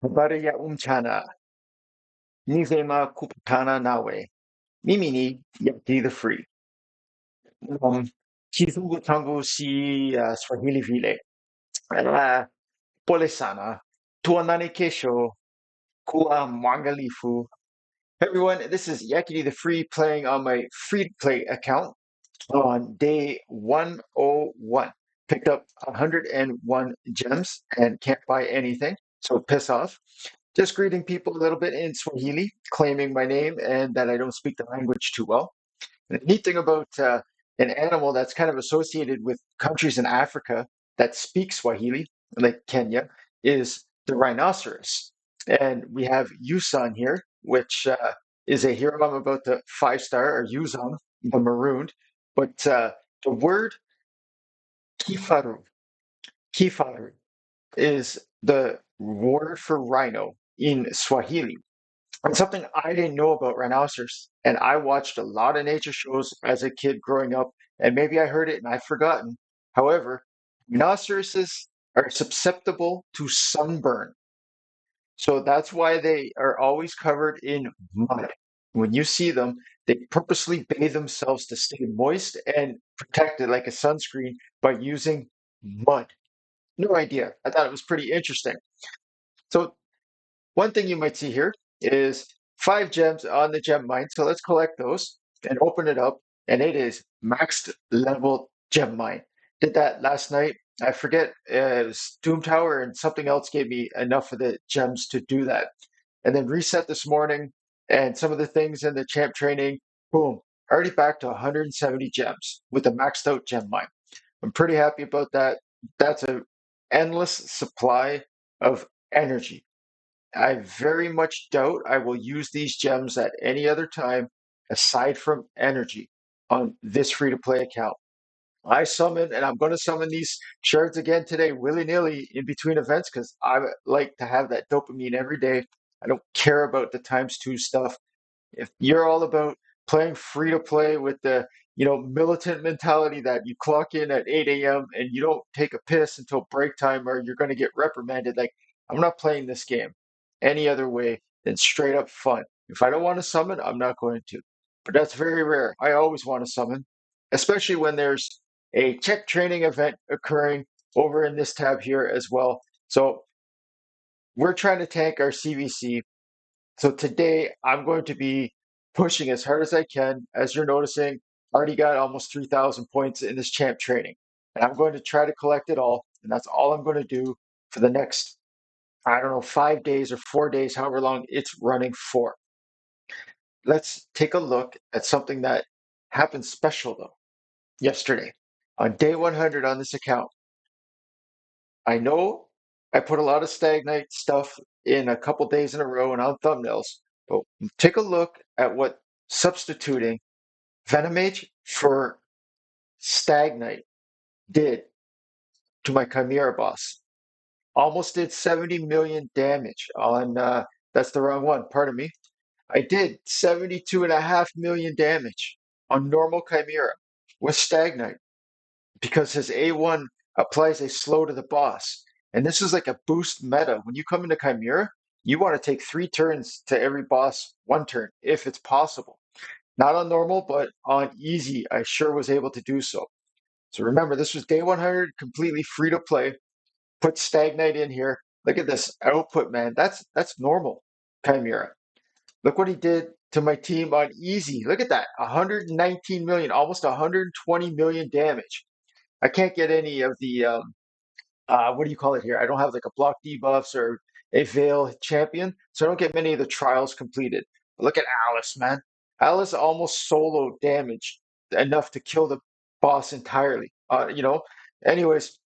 Habari ya mchana, nizema kupatana nawe. Mimi ni Yeti the Free. Um, Kizungu tangu si Swahili vile. Uh, Pole sana. Tuonane kesho kuwa mwangalifu. Hey everyone, this is Yakety the Free playing on my free-to-play account on day 101. Picked up 101 gems and can't buy anything, so piss off. Just greeting people a little bit in Swahili, claiming my name and that I don't speak the language too well. And the neat thing about an animal that's kind of associated with countries in Africa that speak Swahili, like Kenya, is the rhinoceros. And we have Yusan here, which is a hero I'm about to 5-star, or Yuzong, the marooned. But the word kifaru, kifaru, is the word for rhino in Swahili. And something I didn't know about rhinoceros, and I watched a lot of nature shows as a kid growing up, and maybe I heard it and I've forgotten. However, rhinoceroses are susceptible to sunburn. So that's why they are always covered in mud. When you see them, they purposely bathe themselves to stay moist and protected like a sunscreen by using mud. No idea. I thought it was pretty interesting. So one thing you might see here is 5 gems on the gem mine. So let's collect those and open it up. And it is maxed level gem mine. Did that last night. I forget, it was Doom Tower and something else gave me enough of the gems to do that. And then reset this morning and some of the things in the champ training, boom, already back to 170 gems with a maxed out gem mine. I'm pretty happy about that. That's an endless supply of energy. I very much doubt I will use these gems at any other time aside from energy on this free to play account. I summon, and I'm going to summon these shards again today, willy nilly in between events because I like to have that dopamine every day. I don't care about the times two stuff. If you're all about playing free to play with the militant mentality that you clock in at 8 a.m. and you don't take a piss until break time or you're going to get reprimanded, like I'm not playing this game any other way than straight up fun. If I don't want to summon, I'm not going to. But that's very rare. I always want to summon, especially when there's a check training event occurring over in this tab here as well. So we're trying to tank our CVC. So today I'm going to be pushing as hard as I can. As you're noticing, already got almost 3,000 points in this champ training. And I'm going to try to collect it all. And that's all I'm going to do for the next, I don't know, 5 days or 4 days, however long it's running for. Let's take a look at something that happened special though yesterday. On day 100 on this account, I know I put a lot of Stag Knight stuff in a couple days in a row and on thumbnails, but take a look at what substituting Venomage for Stag Knight did to my Chimera boss. Almost did 70 million damage on, that's the wrong one, pardon me. I did 72.5 million damage on normal Chimera with Stag Knight because his A1 applies a slow to the boss. And this is like a boost meta. When you come into Chimera, you want to take 3 turns to every boss, 1 turn, if it's possible. Not on normal, but on easy, I sure was able to do so. So remember, this was day 100, completely free to play. Put Stag Knight in here. Look at this output, man. That's normal, Chimera. Look what he did to my team on easy. Look at that, 119 million, almost 120 million damage. I can't get any of the what do you call it here? I don't have like a block debuffs or a Veil champion, so I don't get many of the trials completed. But look at Alice, man. Alice almost solo damage enough to kill the boss entirely. Anyways,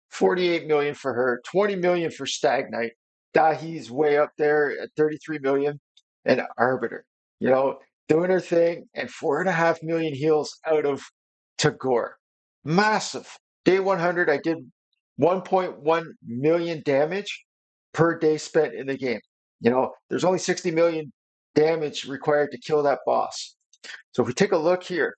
48 million for her, 20 million for Stag Knight. Dahi's way up there at 33 million, and Arbiter, you know, doing her thing, and 4.5 million heals out of Tagore. Massive. Day 100, I did 1.1 million damage per day spent in the game. There's only 60 million damage required to kill that boss. So if we take a look here,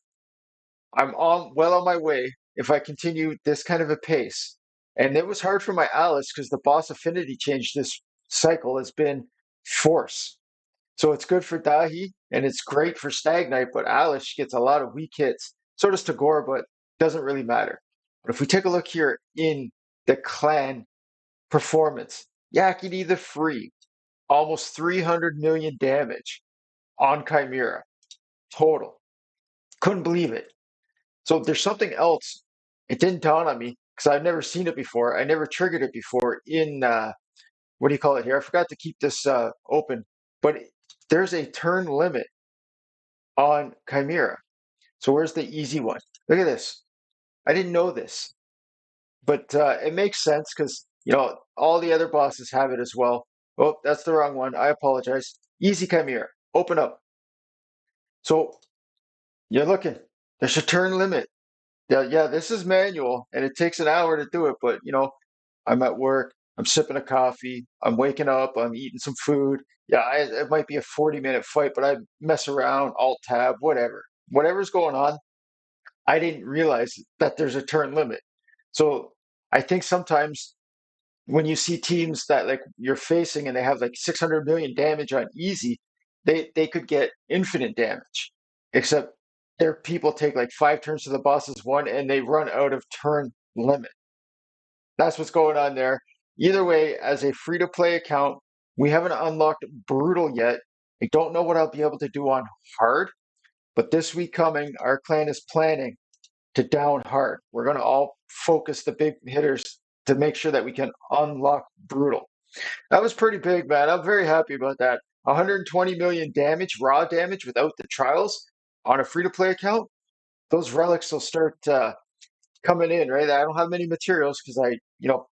I'm well on my way if I continue this kind of a pace. And it was hard for my Alice because the boss affinity changed this cycle has been force. So it's good for Dahi and it's great for Stag Knight, but Alish gets a lot of weak hits. So does Tagore, but doesn't really matter. But if we take a look here in the clan performance, Yakini the Free, almost 300 million damage on Chimera total. Couldn't believe it. So there's something else. It didn't dawn on me because I've never seen it before. I never triggered it before in what do you call it here? I forgot to keep this open, but there's a turn limit on Chimera. So where's the easy one? Look at this. I didn't know this, but it makes sense because all the other bosses have it as well. Oh, that's the wrong one. I apologize. Easy Chimera. Open up. So you're looking. There's a turn limit. Yeah, this is manual and it takes an hour to do it, but I'm at work, I'm sipping a coffee, I'm waking up, I'm eating some food. Yeah, it might be a 40-minute fight, but I mess around, alt tab, whatever. Whatever's going on, I didn't realize that there's a turn limit. So I think sometimes when you see teams that like you're facing and they have like 600 million damage on easy, they could get infinite damage. Except their people take like 5 turns to the boss's one and they run out of turn limit. That's what's going on there. Either way, as a free to play account, we haven't unlocked brutal yet. I don't know what I'll be able to do on hard, but this week coming, our clan is planning to down hard. We're going to all focus the big hitters to make sure that we can unlock brutal. That was pretty big, man. I'm very happy about that. 120 million damage, raw damage without the trials on a free to play account. Those relics will start coming in, right? I don't have many materials because I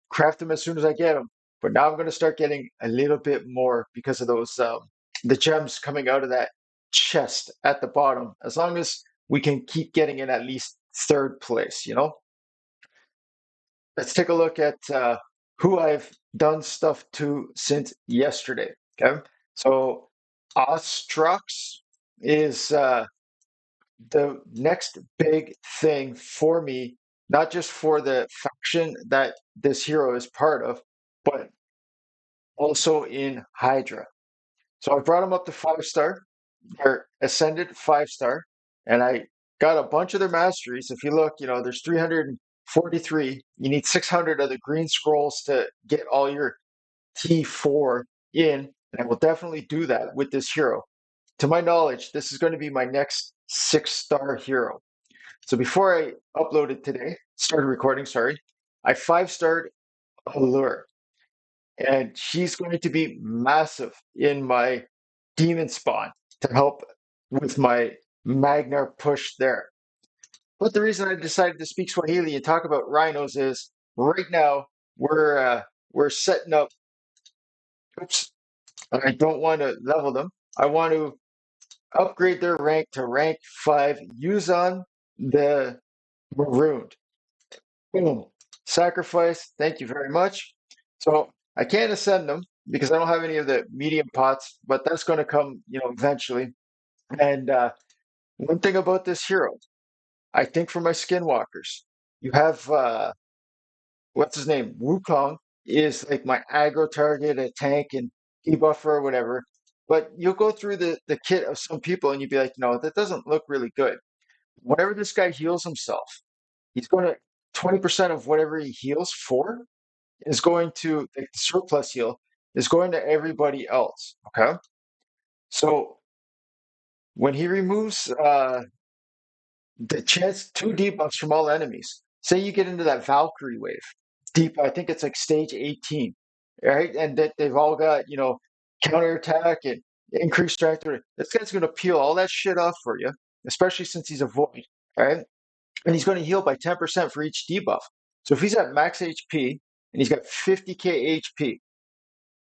craft them as soon as I get them. But now I'm going to start getting a little bit more because of those the gems coming out of that chest at the bottom. As long as we can keep getting in at least third place. Let's take a look at who I've done stuff to since yesterday. Okay, so Ostrox is the next big thing for me, not just for the faction that this hero is part of, but also in Hydra. So I brought him up to 5 star. They're ascended 5 star, and I got a bunch of their masteries. If you look, there's 343. You need 600 of the green scrolls to get all your T4 in, and I will definitely do that with this hero. To my knowledge, this is going to be my next 6 star hero. So before I uploaded today, started recording, sorry, I 5 starred Allure. And she's going to be massive in my demon spawn to help with my Magnar push there. But the reason I decided to speak Swahili and talk about rhinos is right now we're setting up. Oops, I don't want to level them. I want to upgrade their rank to rank 5. Use on the marooned. Boom. Sacrifice. Thank you very much. So I can't ascend them because I don't have any of the medium pots, but that's going to come, eventually. And one thing about this hero, I think for my skinwalkers, you have what's his name? Wukong is like my aggro target, a tank and debuffer or whatever. But you'll go through the kit of some people and you'd be like, that doesn't look really good. Whenever this guy heals himself, he's going to 20% of whatever he heals for is going to the surplus heal is going to everybody else. Okay. So when he removes the chance 2 debuffs from all enemies, say you get into that Valkyrie wave, deep, I think it's like stage 18, right? And that they've all got, counterattack and increased strength. This guy's going to peel all that shit off for you, especially since he's a void, right? And he's going to heal by 10% for each debuff. So if he's at max HP and he's got 50k HP,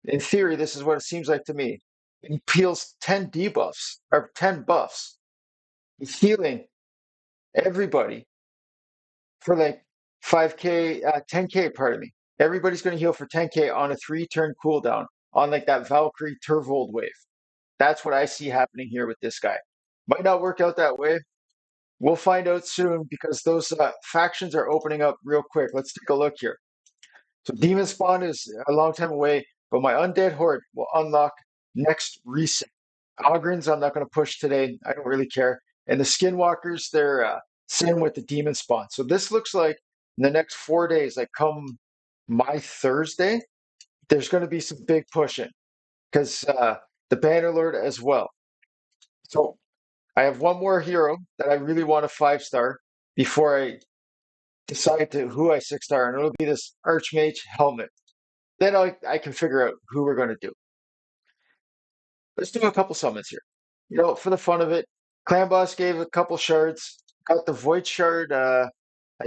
in theory, this is what it seems like to me. He peels 10 debuffs or 10 buffs. He's healing everybody for like 5k, 10k, pardon me. Everybody's going to heal for 10k on a 3-turn cooldown on like that Valkyrie Turvold wave. That's what I see happening here with this guy. Might not work out that way. We'll find out soon because those factions are opening up real quick. Let's take a look here. So Demon Spawn is a long time away. but my Undead Horde will unlock next reset. Ogrins, I'm not going to push today. I don't really care. And the Skinwalkers, they're same with the Demon Spawn. So this looks like in the next 4 days, like come my Thursday, there's going to be some big pushing because the Bannerlord as well. So I have one more hero that I really want to 5-star before I decide to who I 6-star, and it'll be this Archmage helmet. Then I can figure out who we're going to do. Let's do a couple summons here. For the fun of it, Clan Boss gave a couple shards. Got the Void Shard. I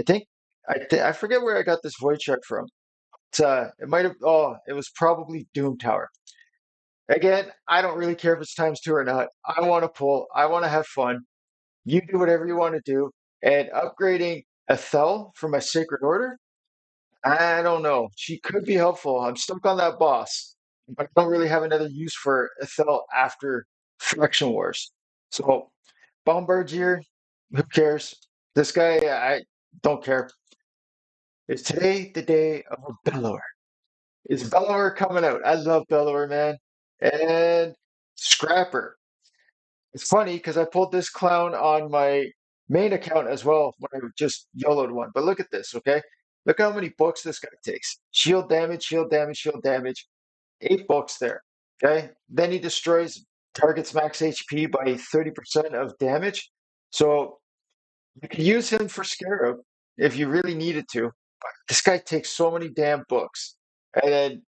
think I forget where I got this Void Shard from. It might have. Oh, it was probably Doom Tower. Again, I don't really care if it's times 2 or not. I want to pull. I want to have fun. You do whatever you want to do. And upgrading Ethel from my Sacred Order, I don't know. She could be helpful. I'm stuck on that boss, but I don't really have another use for Ethel after Faction Wars. So, Bombardier, who cares? This guy, I don't care. Is today the day of a Bellower? Is Bellower coming out? I love Bellower, man. And Scrapper. It's funny because I pulled this clown on my main account as well when I just YOLO'd one. But look at this, okay? Look how many books this guy takes. Shield damage, shield damage, shield damage. 8 books there, okay? Then he destroys target's max HP by 30% of damage. So you can use him for Scarab if you really needed to. But this guy takes so many damn books. And then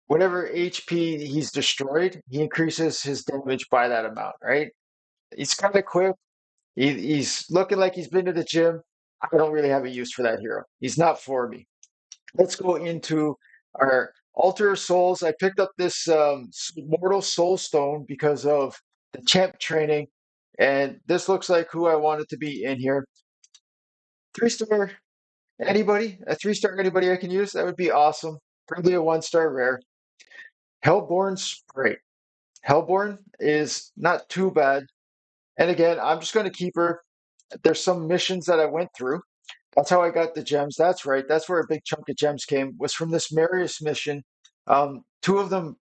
whatever HP he's destroyed, he increases his damage by that amount, right? He's kind of quick. He's looking like he's been to the gym. I don't really have a use for that hero. He's not for me. Let's go into our Altar of Souls. I picked up this Mortal Soul Stone because of the champ training, and this looks like who I wanted to be in here. 3-star anybody? A 3-star anybody I can use? That would be awesome. Probably a 1-star rare. Hellborn's great. Hellborn is not too bad. And again, I'm just going to keep her. There's some missions that I went through. That's how I got the gems. That's right. That's where a big chunk of gems came, was from this Marius mission. 2 of them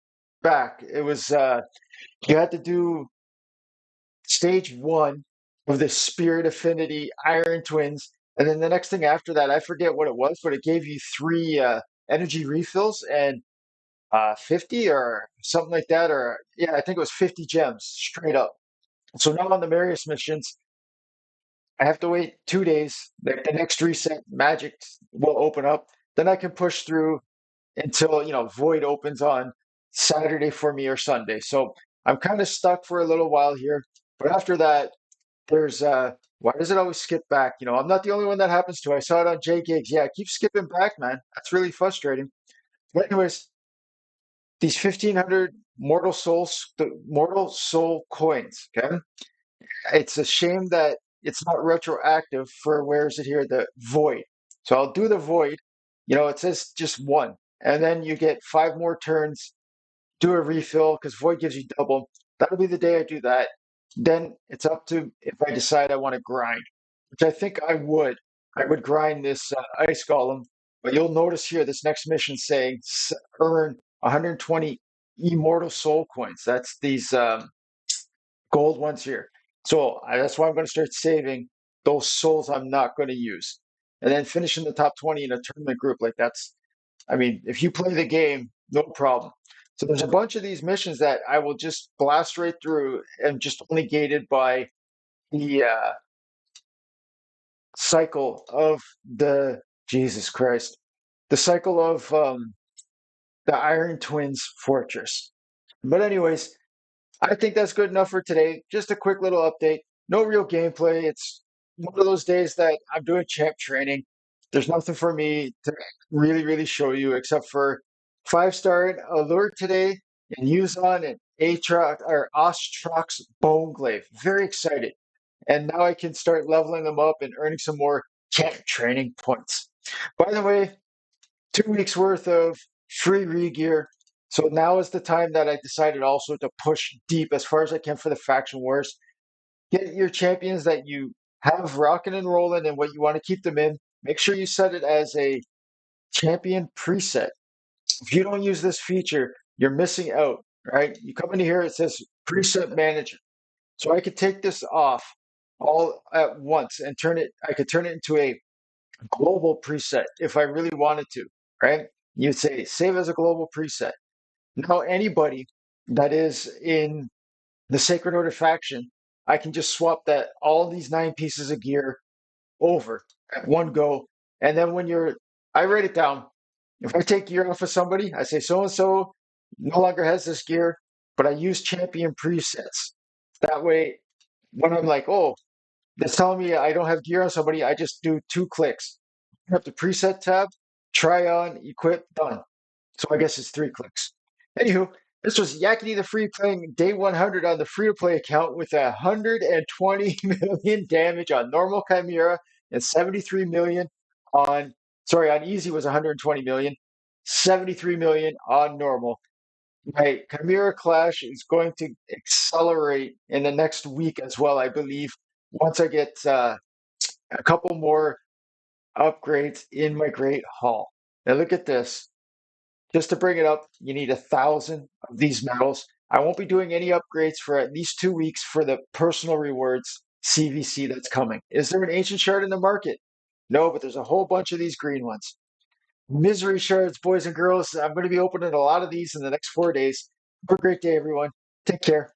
back. It was you had to do stage 1 of the Spirit Affinity Iron Twins, and then the next thing after that, I forget what it was, but it gave you 3 energy refills and 50 or something like that, or yeah, I think it was 50 gems straight up. So now on the Marius missions, I have to wait 2 days. Like the next reset, magic will open up. Then I can push through until, Void opens on Saturday for me or Sunday. So I'm kind of stuck for a little while here. But after that, there's why does it always skip back? I'm not the only one that happens to. I saw it on J Gigs. Yeah, keep skipping back, man. That's really frustrating. But anyways, these 1,500 Mortal Soul coins. Okay, it's a shame that it's not retroactive for, where is it here, the Void. So I'll do the Void. It says just 1, and then you get 5 more turns. Do a refill because Void gives you double. That'll be the day I do that. Then it's up to if I decide I want to grind, which I think I would. I would grind this Ice Golem, but you'll notice here this next mission saying earn 120 Immortal Soul coins. That's these gold ones here. So that's why I'm going to start saving those souls I'm not going to use. And then finishing the top 20 in a tournament group. Like if you play the game, no problem. So there's a bunch of these missions that I will just blast right through and just only gated by the cycle of Jesus Christ, the cycle of the Iron Twins Fortress. But anyways, I think that's good enough for today. Just a quick little update. No real gameplay. It's one of those days that I'm doing champ training. There's nothing for me to really, really show you except for 5-star Allure today and Yuzon and Atrox or Ostrox Bone Glaive. Very excited. And now I can start leveling them up and earning some more champ training points. By the way, 2 weeks worth of free Regear. So now is the time that I decided also to push deep as far as I can for the faction wars. Get your champions that you have rocking and rolling and what you want to keep them in. Make sure you set it as a champion preset. If you don't use this feature, you're missing out, right? You come into here, it says preset manager. So I could take this off all at once and I could turn it into a global preset if I really wanted to, right? You'd say save as a global preset. Now, anybody that is in the Sacred Order faction, I can just swap that all these 9 pieces of gear over at one go. And then I write it down. If I take gear off of somebody, I say so and so no longer has this gear, but I use champion presets. That way, when I'm like, oh, it's telling me I don't have gear on somebody, I just do 2 clicks. I have the preset tab, try on, equip, done. So I guess it's 3 clicks. Anywho, this was Yakety the Free playing day 100 on the free-to-play account with 120 million damage on normal Chimera and 73 million on easy was 120 million, 73 million on normal. My Chimera Clash is going to accelerate in the next week as well, I believe, once I get a couple more upgrades in my Great Hall. Now look at this. Just to bring it up, you need 1,000 of these medals. I won't be doing any upgrades for at least 2 weeks for the personal rewards CVC that's coming. Is there an ancient shard in the market? No, but there's a whole bunch of these green ones. Misery shards, boys and girls. I'm going to be opening a lot of these in the next 4 days. Have a great day, everyone. Take care.